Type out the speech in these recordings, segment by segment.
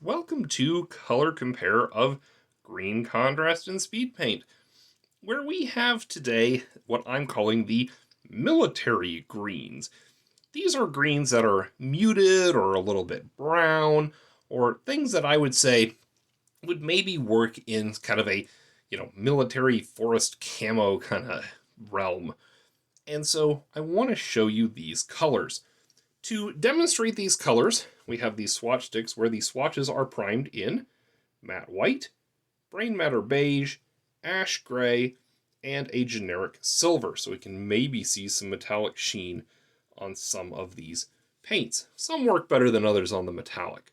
Welcome to Color Compare of Green Contrast and SpeedPaint, where we have today what I'm calling the military greens. These are greens that are muted or a little bit brown, or things that I would say would maybe work in kind of a, military forest camo kind of realm. And so I want to show you these colors. To demonstrate these colors, we have these swatch sticks where the swatches are primed in matte white, Brainmatter Beige, ash gray, and a generic silver, so we can maybe see some metallic sheen on some of these paints. Some work better than others on the metallic.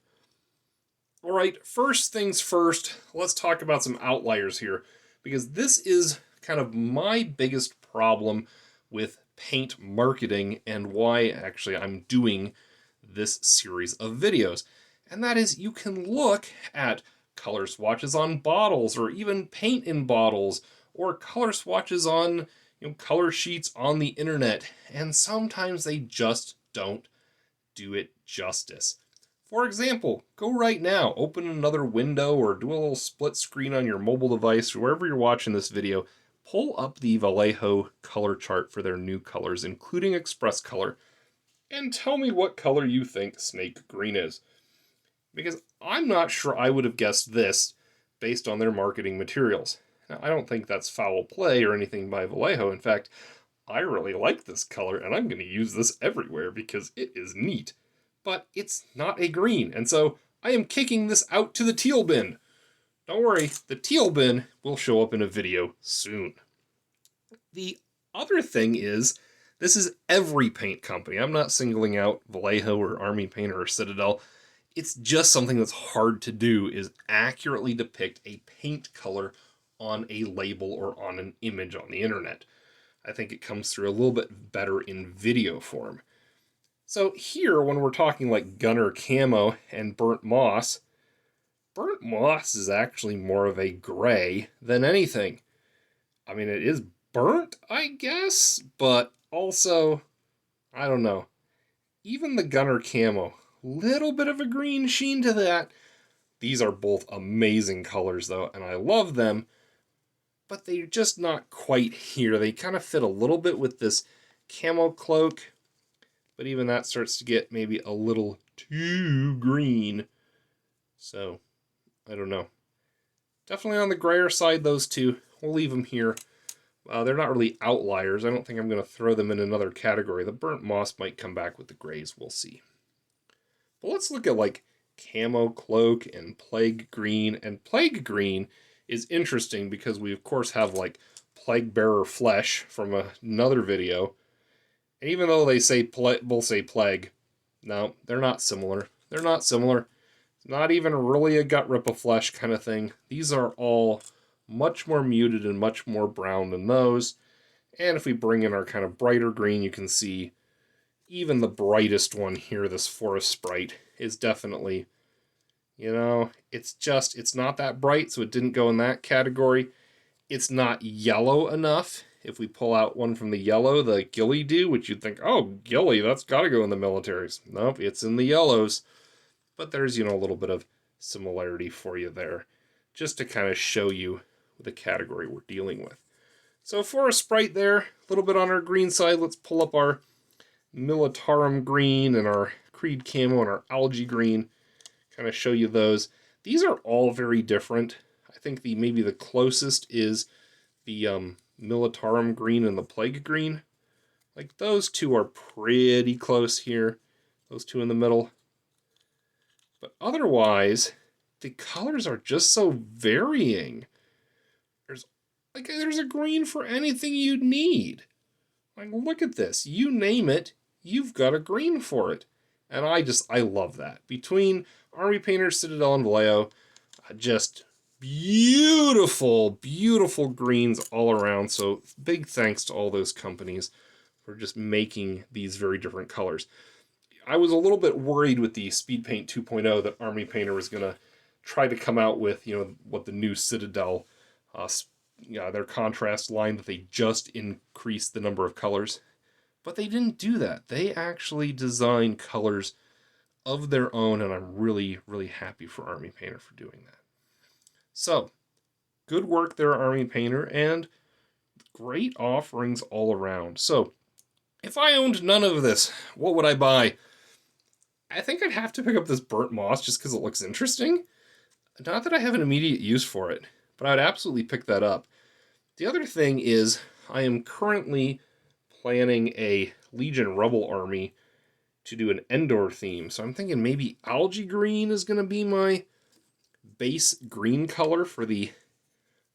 Alright, first things first, let's talk about some outliers here, because this is kind of my biggest problem with paint marketing and why actually I'm doing this series of videos. And that is, you can look at color swatches on bottles, or even paint in bottles, or color swatches on color sheets on the internet, and sometimes they just don't do it justice. For example, go right now, open another window or do a little split screen on your mobile device or wherever you're watching this video. Pull up the Vallejo color chart for their new colors, including Express color, and tell me what color you think snake green is. Because I'm not sure I would have guessed this based on their marketing materials. Now, I don't think that's foul play or anything by Vallejo. In fact, I really like this color and I'm going to use this everywhere because it is neat. But it's not a green, and so I am kicking this out to the teal bin. Don't worry, the teal bin will show up in a video soon. The other thing is, this is every paint company. I'm not singling out Vallejo or Army Painter or Citadel. It's just something that's hard to do, is accurately depict a paint color on a label or on an image on the internet. I think it comes through a little bit better in video form. So here, when we're talking like Gunner Camo and Burnt Moss is actually more of a gray than anything. I mean, it is burnt, I guess, but also, I don't know. Even the Gunner Camo, little bit of a green sheen to that. These are both amazing colors though, and I love them, but they're just not quite here. They kind of fit a little bit with this Camo Cloak, but even that starts to get maybe a little too green. So, I don't know. Definitely on the grayer side, those two. We'll leave them here. They're not really outliers. I don't think I'm going to throw them in another category. The Burnt Moss might come back with the grays. We'll see. But let's look at like Camo Cloak and Plague Green. And Plague Green is interesting because we, of course, have like Plague Bearer Flesh from another video. And even though they say we'll say Plague, no, they're not similar. They're not similar. Not even really a gut rip of flesh kind of thing. These are all much more muted and much more brown than those. And if we bring in our kind of brighter green, you can see even the brightest one here, this Forest Sprite, is definitely, it's not that bright, so it didn't go in that category. It's not yellow enough. If we pull out one from the yellow, the Ghillie Dew, which you'd think, oh, Ghillie, that's got to go in the militaries. Nope, it's in the yellows. But there's, a little bit of similarity for you there, just to kind of show you the category we're dealing with. So for a Sprite there, a little bit on our green side, let's pull up our Millitarum Green and our Creed Camo and our Algae Green, kind of show you those. These are all very different. I think maybe the closest is the Millitarum Green and the Plague Green. Like those two are pretty close here, those two in the middle. But otherwise, the colors are just so varying. There's a green for anything you'd need. Like, look at this. You name it, you've got a green for it. And I love that. Between Army Painter, Citadel, and Vallejo, just beautiful, beautiful greens all around. So big thanks to all those companies for just making these very different colors. I was a little bit worried with the SpeedPaint 2.0 that Army Painter was going to try to come out with, what the new Citadel, their contrast line, that they just increased the number of colors. But they didn't do that. They actually designed colors of their own, and I'm really, really happy for Army Painter for doing that. So, good work there, Army Painter, and great offerings all around. So, if I owned none of this, what would I buy? I think I'd have to pick up this burnt moss just because it looks interesting. Not that I have an immediate use for it, but I would absolutely pick that up. The other thing is, I am currently planning a Legion Rebel army to do an Endor theme. So I'm thinking maybe Algae Green is going to be my base green color for the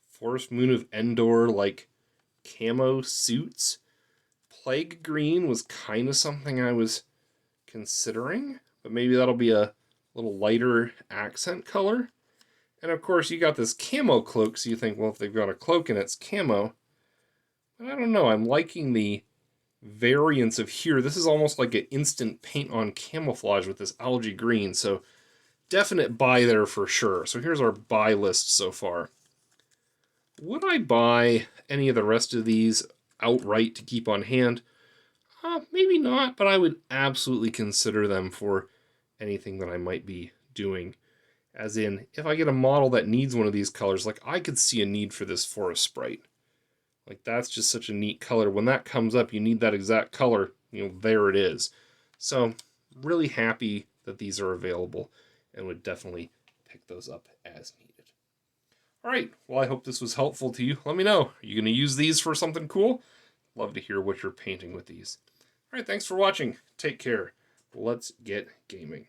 Forest Moon of Endor, like, camo suits. Plague Green was kind of something I was considering, but maybe that'll be a little lighter accent color. And of course, you got this Camo Cloak, so you think, well, if they've got a cloak and it's camo. But I don't know, I'm liking the variance of here. This is almost like an instant paint on camouflage with this Algae Green, so definite buy there for sure. So here's our buy list so far. Would I buy any of the rest of these outright to keep on hand? Maybe not, but I would absolutely consider them for anything that I might be doing. As in, if I get a model that needs one of these colors, like I could see a need for this Forest Sprite. Like, that's just such a neat color. When that comes up, you need that exact color, there it is. So, really happy that these are available and would definitely pick those up as needed. Alright, well, I hope this was helpful to you. Let me know. Are you going to use these for something cool? Love to hear what you're painting with these. Alright, thanks for watching. Take care. Let's get gaming.